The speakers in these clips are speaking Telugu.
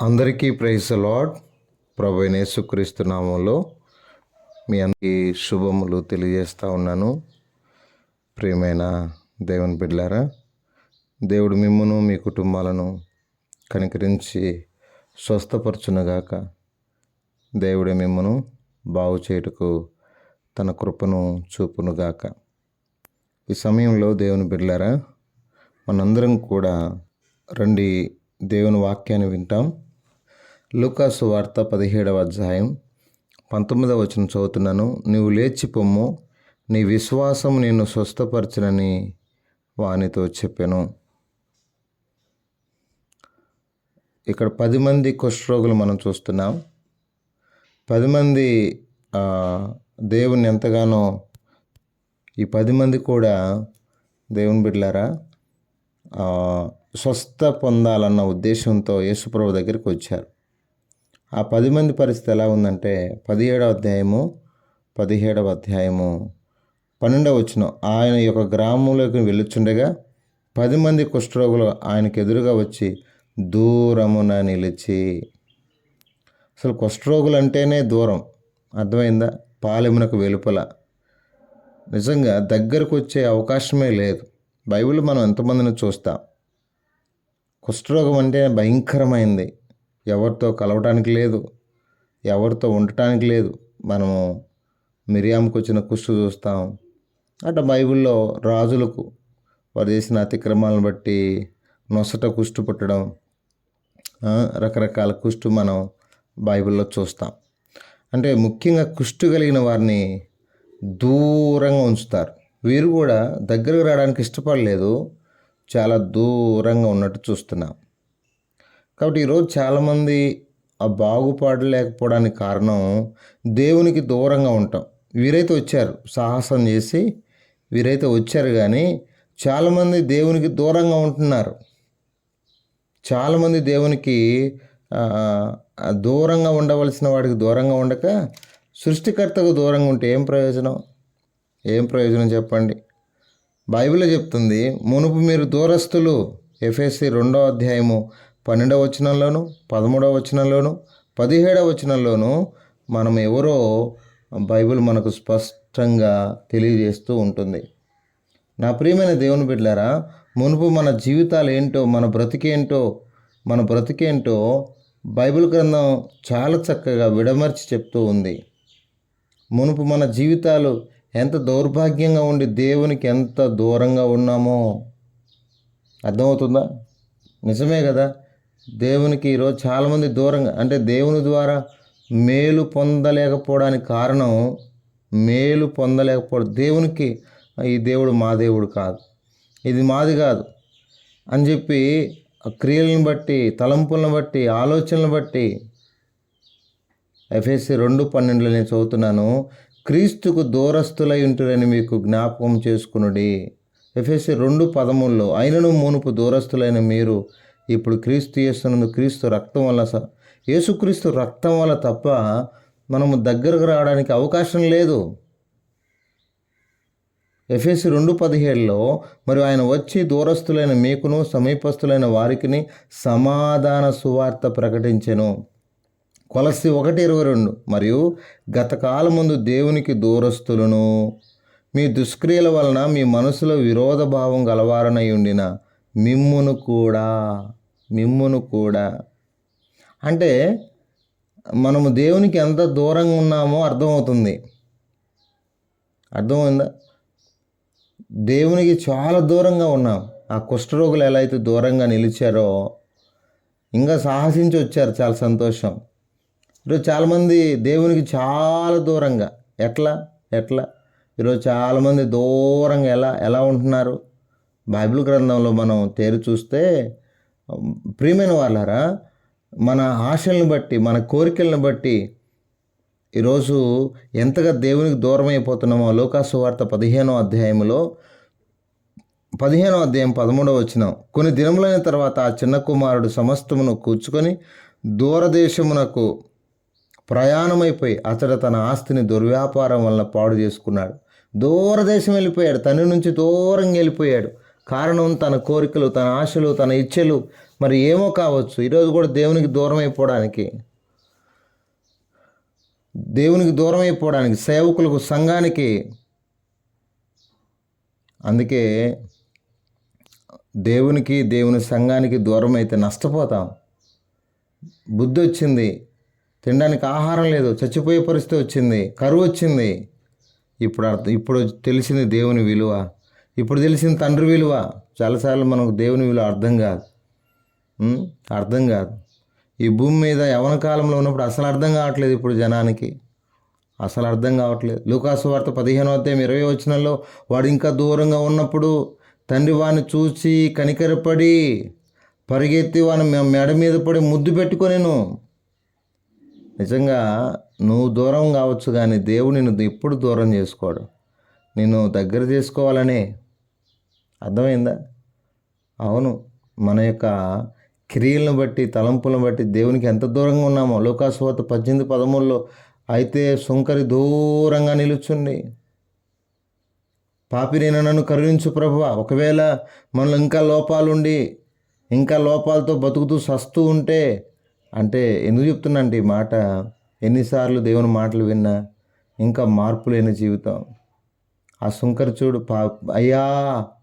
అందరికీ ప్రైజ్ ది లార్డ్. ప్రభు అయిన యేసుక్రీస్తు నామంలో మీ అందరికీ శుభములు తెలియజేస్తూ ఉన్నాను. ప్రియమైన దేవుని బిడ్డలారా, దేవుడు మిమ్మును మీ కుటుంబాలను కనికరించి స్వస్థపరచునుగాక. దేవుడే మిమ్మును బాగు చేయుటకు తన కృపను చూపునుగాక. ఈ సమయంలో దేవుని బిడ్డలారా, మనందరం కూడా రండి దేవుని వాక్యాన్ని వింటాం. లూకా సువార్త 17వ అధ్యాయం 19వ వచనం చదువుతున్నాను. నీవు లేచి పొమ్ము, నీ విశ్వాసం నిన్ను స్వస్థపరచునని వానితో చెప్పాను. ఇక్కడ 10 మంది కుష్ఠరోగులు మనం చూస్తున్నాం. 10 మంది దేవుని ఎంతగానో, ఈ 10 మంది కూడా దేవుని బిడ్డలారా స్వస్థ పొందాలన్న ఉద్దేశంతో యేసుప్రభు దగ్గరికి వచ్చారు. ఆ 10 మంది పరిస్థితి ఎలా ఉందంటే 17వ అధ్యాయము 12వ వచనం, ఆయన యొక్క గ్రామంలోకి వెళ్ళుచుండగా 10 మంది కుష్ఠరోగులు ఆయనకు ఎదురుగా వచ్చి దూరమున నిలిచి. అసలు కుష్ఠరోగులు అంటేనే దూరం, అర్థమైందా? పాలెమునకు వెలుపల, నిజంగా దగ్గరకు వచ్చే అవకాశమే లేదు. బైబిల్ మనం ఎంతమందిని చూస్తాం. కుష్ఠరోగం అంటే భయంకరమైంది. ఎవరితో కలవటానికి లేదు, ఎవరితో ఉండటానికి లేదు. మనము మిరియాముకు వచ్చిన కుష్టు చూస్తాం. అట్లా బైబిల్లో రాజులకు వారు చేసిన అతిక్రమాలను బట్టి నొసట కుష్టు పుట్టడం, రకరకాల కుష్టు మనం బైబిల్లో చూస్తాం. అంటే ముఖ్యంగా కుష్టు కలిగిన వారిని దూరంగా ఉంచుతారు. వీరు కూడా దగ్గరకు రావడానికి ఇష్టపడలేదు, చాలా దూరంగా ఉన్నట్టు చూస్తున్నాం. కాబట్టి ఈరోజు చాలామంది ఆ బాగుపడలేకపోవడానికి కారణం దేవునికి దూరంగా ఉంటాం. వీరైతే వచ్చారు, సాహసం చేసి వీరైతే వచ్చారు, కానీ చాలామంది దేవునికి దూరంగా ఉంటున్నారు. చాలామంది దేవునికి దూరంగా ఉండవలసిన వాడికి దూరంగా ఉండక సృష్టికర్తకు దూరంగా ఉంటే ఏం ప్రయోజనం? ఏం ప్రయోజనం చెప్పండి? బైబిల్లో చెప్తుంది, మునుపు మీరు దూరస్తులు. ఎఫెసీ 2వ అధ్యాయము 12వ వచనంలోను 13వ వచనంలోను 17వ వచనంలోను మనం ఎవరో బైబిల్ మనకు స్పష్టంగా తెలియజేస్తూ ఉంటుంది. నా ప్రియమైన దేవుని బిడ్డలారా, మునుపు మన జీవితాలు ఏంటో, మన బ్రతికేంటో బైబిల్ గ్రంథం చాలా చక్కగా విడమర్చి చెప్తూ ఉంది. మునుపు మన జీవితాలు ఎంత దౌర్భాగ్యంగా ఉండి దేవునికి ఎంత దూరంగా ఉన్నామో అర్థమవుతుందా? నిజమే కదా. దేవునికి ఈరోజు చాలామంది దూరంగా, అంటే దేవుని ద్వారా మేలు పొందలేకపోవడానికి కారణం, దేవునికి ఈ దేవుడు మా దేవుడు కాదు, ఇది మాది కాదు అని చెప్పి క్రియలను బట్టి, తలంపులను బట్టి, ఆలోచనలను బట్టి. ఎఫెసీ 2:12 నేను చదువుతున్నాను, క్రీస్తుకు దూరస్తులై ఉంటురని మీకు జ్ఞాపకం చేసుకునుడి. ఎఫెసీ 2:13 అయినను మునుపు దూరస్తులైన మీరు ఇప్పుడు క్రీస్తు యేసునందు క్రీస్తు రక్తం వల్ల, యేసుక్రీస్తు రక్తం వల్ల తప్ప మనము దగ్గరకు రావడానికి అవకాశం లేదు. ఎఫెసీ 2:17 మరియు ఆయన వచ్చి దూరస్తులైన మీకును సమీపస్తులైన వారికిని సమాధాన సువార్త ప్రకటించెను. కొలస్సీ 1:22 మరియు గత కాలం ముందు దేవునికి దూరస్తులను, మీ దుష్క్రియల వలన మీ మనసులో విరోధ భావం గలవారనై ఉండిన మిమ్మును కూడా. అంటే మనము దేవునికి ఎంత దూరంగా ఉన్నామో అర్థమవుతుంది. అర్థమైందా? దేవునికి చాలా దూరంగా ఉన్నాం. ఆ కుష్ఠరోగులు ఎలా అయితే దూరంగా నిలిచారో, ఇంకా సాహసించి వచ్చారు, చాలా సంతోషం. ఈరోజు చాలామంది దేవునికి చాలా దూరంగా. ఎట్లా ఈరోజు చాలామంది దూరంగా ఎలా ఉంటున్నారు? బైబిల్ గ్రంథంలో మనం తేరి చూస్తే, ప్రియమైన వాళ్ళారా, మన ఆశలను బట్టి, మన కోరికలను బట్టి ఈరోజు ఎంతగా దేవునికి దూరం అయిపోతున్నామో లూకా సువార్త 15వ అధ్యాయం 13వ వచనం, కొన్ని దినములైన తర్వాత ఆ చిన్న కుమారుడు సమస్తమును కూర్చుకొని దూరదేశమునకు ప్రయాణమైపోయి అతడు తన ఆస్తిని దుర్వ్యాపారం వలన పాడు చేసుకున్నాడు. దూరదేశం వెళ్ళిపోయాడు, తండ్రి నుంచి దూరంగా వెళ్ళిపోయాడు. కారణం తన కోరికలు, తన ఆశలు, తన ఇచ్ఛలు మరి ఏమో కావచ్చు. ఈరోజు కూడా దేవునికి దూరం అయిపోవడానికి సేవకులకు, సంఘానికి. అందుకే దేవుని సంఘానికి దూరం అయితే నష్టపోతాం. బుద్ధి వచ్చింది, తినడానికి ఆహారం లేదు, చచ్చిపోయే పరిస్థితి వచ్చింది, కరువు వచ్చింది. ఇప్పుడు తెలిసింది దేవుని విలువ, ఇప్పుడు తెలిసింది తండ్రి విలువ. చాలాసార్లు మనకు దేవుని విలువ అర్థం కాదు. ఈ భూమి మీద యవన కాలంలో ఉన్నప్పుడు అసలు అర్థం కావట్లేదు. ఇప్పుడు జనానికి అసలు అర్థం కావట్లేదు. లూకాసు వార్త 15:20 వాడు ఇంకా దూరంగా ఉన్నప్పుడు తండ్రి వాడిని చూసి కనికరపడి పరిగెత్తి వాని మెడ మీద పడి ముద్దు పెట్టుకొనెను. నిజంగా నువ్వు దూరం కావచ్చు, కానీ దేవుడు నిన్ను ఎప్పుడు దూరం చేసుకోడు. నిన్ను దగ్గర చేసుకోవాలనే. అర్థమైందా? అవును, మన యొక్క క్రియలను బట్టి, తలంపులను బట్టి దేవునికి ఎంత దూరంగా ఉన్నామో. లూకాసు వార్త 18:13 అయితే సుంకరి దూరంగా నిలుచుండి, పాపినైన నన్ను కరుణించు ప్రభువా. ఒకవేళ మనలో ఇంకా లోపాలతో బతుకుతూ సస్తూ ఉంటే, అంటే ఎందుకు చెప్తున్నా ఈ మాట, ఎన్నిసార్లు దేవుని మాటలు విన్నా ఇంకా మార్పు లేని జీవితం. ఆ సుంకరి చూడు, అయ్యా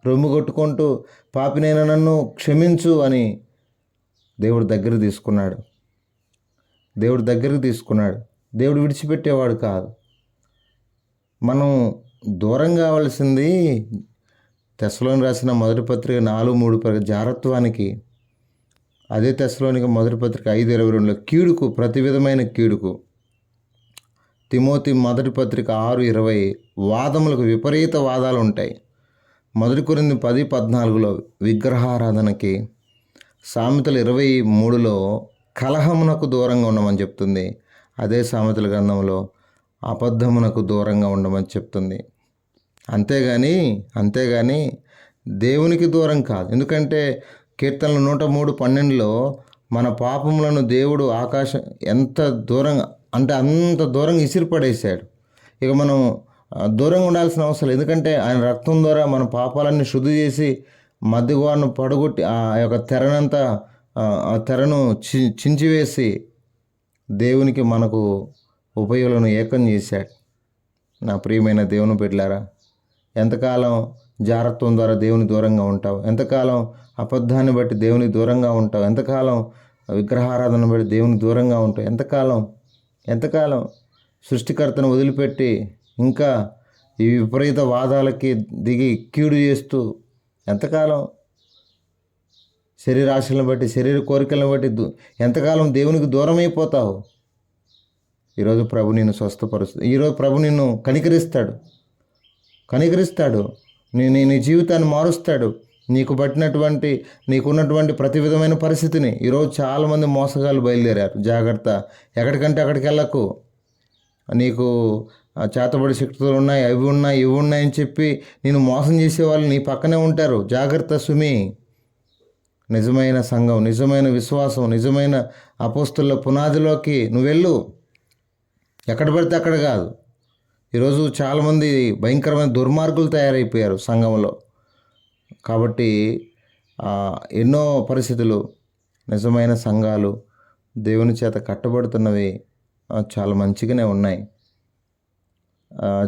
రొమ్ము కొట్టుకుంటూ పాపినైనా నన్ను క్షమించు అని దేవుడు దగ్గరికి తీసుకున్నాడు. దేవుడు విడిచిపెట్టేవాడు కాదు. మనం దూరం కావాల్సింది తెస్సలోనికి రాసిన మొదటి పత్రిక 4:3 జారత్వానికి. అదే తెస్సలోనికి మొదటి పత్రిక 5:22 కీడుకు, ప్రతి విధమైన కీడుకు. తిమోతి మొదటి పత్రిక 6:20 వాదములకు, విపరీత వాదాలు ఉంటాయి. మొదటి కొరింథీ 10:14 విగ్రహారాధనకి. సామెతలు 23 కలహమునకు దూరంగా ఉండమని చెప్తుంది. అదే సామెతల గ్రంథంలో అబద్ధమునకు దూరంగా ఉండమని చెప్తుంది. అంతేగాని దేవునికి దూరం కాదు. ఎందుకంటే కీర్తనలు 103:12 మన పాపములను దేవుడు ఆకాశం ఎంత దూరంగా అంటే అంత దూరంగా ఇసిరిపడేశాడు. ఇక మనం దూరంగా ఉండాల్సిన అవసరం. ఎందుకంటే ఆయన రక్తం ద్వారా మన పాపాలన్నీ శుద్ధి చేసి మధ్యగోడను పడగొట్టి ఆ యొక్క తెరను చించివేసి దేవునికి మనకు ఉపయోగాలను ఏకం చేశాడు. నా ప్రియమైన దేవుని బిడ్డలారా, ఎంతకాలం జారత్వం ద్వారా దేవుని దూరంగా ఉంటావు? ఎంతకాలం అబద్ధాన్ని బట్టి దేవునికి దూరంగా ఉంటావు? ఎంతకాలం విగ్రహారాధన బట్టి దేవునికి దూరంగా ఉంటావు? ఎంతకాలం సృష్టికర్తను వదిలిపెట్టి ఇంకా ఈ విపరీత వాదాలకి దిగి కీడు చేస్తూ ఎంతకాలం శరీరాశలను బట్టి, శరీర కోరికలను బట్టి ఎంతకాలం దేవునికి దూరం అయిపోతావు? ఈరోజు ప్రభు నిన్ను స్వస్థపరుస్తాడు. ఈరోజు ప్రభు నిన్ను కనికరిస్తాడు. నీ జీవితాన్ని మారుస్తాడు. నీకున్నటువంటి ప్రతి విధమైన పరిస్థితిని. ఈరోజు చాలామంది మోసగాళ్ళు బయలుదేరారు. జాగ్రత్త, ఎక్కడికంటే అక్కడికి వెళ్ళకు. నీకు చేతబడి శక్తులు ఉన్నాయి, ఇవి ఉన్నాయని చెప్పి నేను మోసం చేసేవాళ్ళు నీ పక్కనే ఉంటారు. జాగ్రత్త సుమి. నిజమైన సంఘం, నిజమైన విశ్వాసం, నిజమైన అపోస్తుల పునాదిలోకి నువ్వు వెళ్ళు. ఎక్కడ పడితే అక్కడ కాదు. ఈరోజు చాలామంది భయంకరమైన దుర్మార్గులు తయారైపోయారు సంఘంలో. కాబట్టి ఎన్నో పరిస్థితులు, నిజమైన సంఘాలు దేవుని చేత కట్టబడుతున్నవి చాలా మంచిగానే ఉన్నాయి.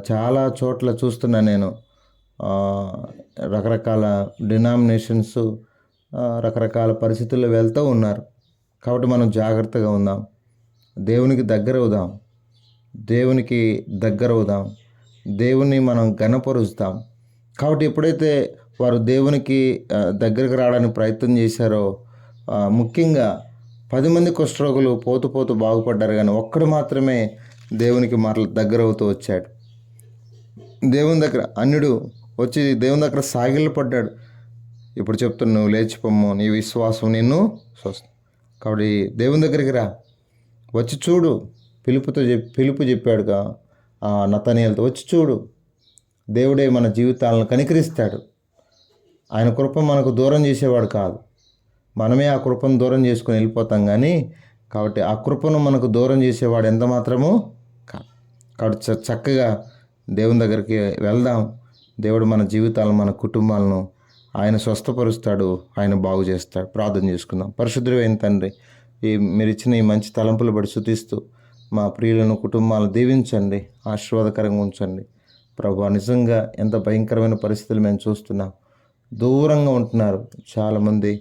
చాలా చోట్ల చూస్తున్నా నేను. రకరకాల డినామినేషన్స్ రకరకాల పరిస్థితుల్లో వెళ్తూ ఉన్నారు. కాబట్టి మనం జాగ్రత్తగా ఉందాం. దేవునికి దగ్గర అవుదాం. దేవుని మనం ఘనపరుస్తాం. కాబట్టి ఎప్పుడైతే వారు దేవునికి దగ్గరికి రావడానికి ప్రయత్నం చేశారో, ముఖ్యంగా 10 మంది కుష్ఠరోగులు పోతూ బాగుపడ్డారు, కానీ ఒక్కడు మాత్రమే దేవునికి దగ్గర అవుతూ వచ్చాడు. దేవుని దగ్గర అన్యుడు వచ్చి దేవుని దగ్గర సాగిలపడ్డాడు. ఇప్పుడు చెప్తున్నా, నువ్వు లేచిపోమ్ము, నీ విశ్వాసం నిన్ను స్వస్థ. కాబట్టి దేవుని దగ్గరికి రా, వచ్చి చూడు. పిలుపు చెప్పాడుగా నతనీయులతో, వచ్చి చూడు. దేవుడే మన జీవితాలను కనికరిస్తాడు. ఆయన కృప మనకు దూరం చేసేవాడు కాదు. మనమే ఆ కృపను దూరం చేసుకొని వెళ్ళిపోతాం. కాబట్టి ఆ కృపను మనకు దూరం చేసేవాడు ఎంత మాత్రమూ కాదు. కాబట్టి చక్కగా దేవుని దగ్గరికి వెళ్దాం. దేవుడు మన జీవితాలను, మన కుటుంబాలను ఆయన స్వస్థపరుస్తాడు, ఆయన బాగు చేస్తాడు. ప్రార్థన చేసుకుందాం. పరిశుద్ధుడైన తండ్రి, మీరు ఇచ్చిన ఈ మంచి తలంపులు బట్టి స్తుతిస్తూ మా ప్రియులను కుటుంబాలను దీవించండి, ఆశీర్వాదకరంగా ఉంచండి. ప్రభు, నిజంగా ఎంత భయంకరమైన పరిస్థితులు మేము చూస్తున్నాం. దూరంగా ఉంటున్నారు చాలామంది,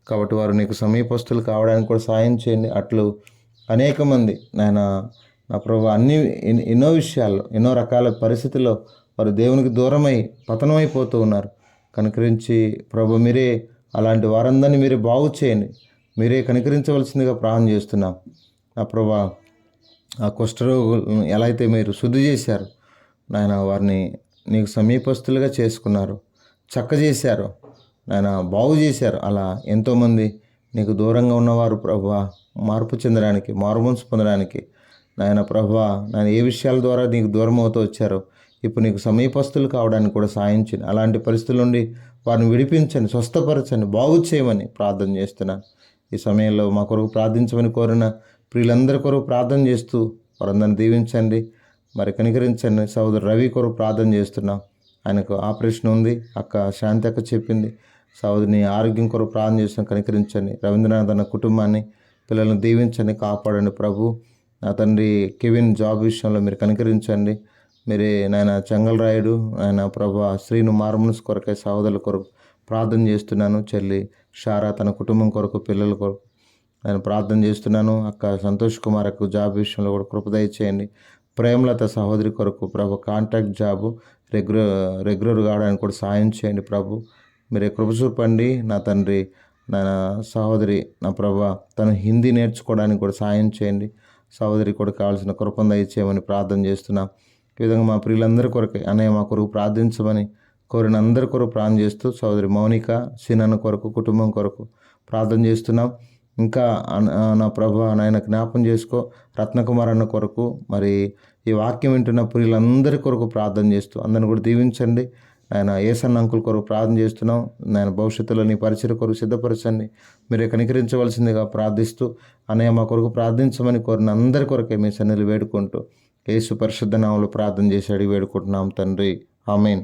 కాబట్టి వారు నీకు సమీపస్తులు కావడానికి కూడా సాయం చేయండి. అట్లు అనేక మంది నా ప్రభు ఎన్నో విషయాల్లో, ఎన్నో రకాల పరిస్థితుల్లో వారు దేవునికి దూరమై పతనమైపోతూ ఉన్నారు. కనికరించి ప్రభు, మీరే అలాంటి వారందరినీ మీరే బాగు చేయండి, మీరే కనికరించవలసిందిగా ప్రార్థన చేస్తున్నాం. నా ప్రభు, ఆ కుష్ఠరోగులను ఎలా అయితే మీరు శుద్ధి చేశారు నాయన, వారిని నీకు సమీపస్తులుగా చేసుకున్నారు, చక్కజేశారు నాయన, బాగు చేశారు. అలా ఎంతోమంది నీకు దూరంగా ఉన్నవారు ప్రభువా మార్పు చెందడానికి, మారుమనసు పొందడానికి నాయన ప్రభువా, నాయన ఏ విషయాల ద్వారా నీకు దూరం అవుతూ వచ్చారో ఇప్పుడు నీకు సమీపస్తులు కావడానికి కూడా సాయం చేయండి. అలాంటి పరిస్థితుల నుండి వారిని విడిపించండి, స్వస్థపరచండి, బాగు చేయమని ప్రార్థన చేస్తున్నాను. ఈ సమయంలో మా కొరకు ప్రార్థించమని కోరిన ప్రియులందరి కొరకు ప్రార్థన చేస్తూ వారందరిని దీవించండి, మరి కనికరించండి. సహోదరు రవి కొరకు ప్రార్థన చేస్తున్నాం. ఆయనకు ఆపరేషన్ ఉంది, అక్క శాంతి అక్క చెప్పింది. సహోదరిని ఆరోగ్యం కొరకు ప్రార్థన చేస్తున్నాం, కనికరించండి. రవీంద్రనాథ్ అన్న కుటుంబాన్ని, పిల్లలను దీవించండి, కాపాడండి ప్రభు. నా తండ్రి కెవిన్ జాబ్ విషయంలో మీరు కనికరించండి. మీరే నాయన చెంగల్రాయుడు, ఆయన ప్రభు శ్రీను మారుమనసు కొరకై సహోదరుల కొరకు ప్రార్థన చేస్తున్నాను. చెల్లి షారా తన కుటుంబం కొరకు, పిల్లల కొరకు నేను ప్రార్థన చేస్తున్నాను. అక్క సంతోష్ కుమార్ అక్క జాబ్ విషయంలో కూడా కృపదయ చేయండి. ప్రేమలత సహోదరి కొరకు ప్రభు కాంట్రాక్ట్ జాబు రెగ్యులర్ కావడానికి కూడా సాయం చేయండి ప్రభు. మీరే కృప చూపండి నా తండ్రి. నా సహోదరి నా ప్రభు తను హిందీ నేర్చుకోవడానికి కూడా సాయం చేయండి. సహోదరి కూడా కావాల్సిన కృపను దయచేయమని ప్రార్థన చేస్తున్నాం. ఈ విధంగా మా ప్రియులందరి కొరకే అన్నయ్య మా కొరకు ప్రార్థించమని కోరిన అందరి కొరకు ప్రార్థన చేస్తూ సహోదరి మౌనిక సినన్న కొరకు, కుటుంబం కొరకు ప్రార్థన చేస్తున్నాం. ఇంకా నా ప్రభు నాయన జ్ఞాపం చేసుకో, రత్నకుమార్ అన్న కొరకు, మరి ఈ వాక్యం వింటున్న ప్రియులందరి కొరకు ప్రార్థన చేస్తూ అందరిని కూడా దీవించండి. ఆయన ఏసన్న అంకుల్ కొరకు ప్రార్థన చేస్తున్నాం. నేను భవిష్యత్తులో నీ పరిచయ కొరకు సిద్ధపరచండి, మీరే కనికరించవలసిందిగా ప్రార్థిస్తూ అన్నయ్య మా కొరకు ప్రార్థించమని కోరిన అందరి కొరకే మీ సన్నిధిలో వేడుకుంటూ యేసు పరిశుద్ధ నామములో ప్రార్థన చేసి అడిగి వేడుకుంటున్నాం తండ్రి. ఆమేన్.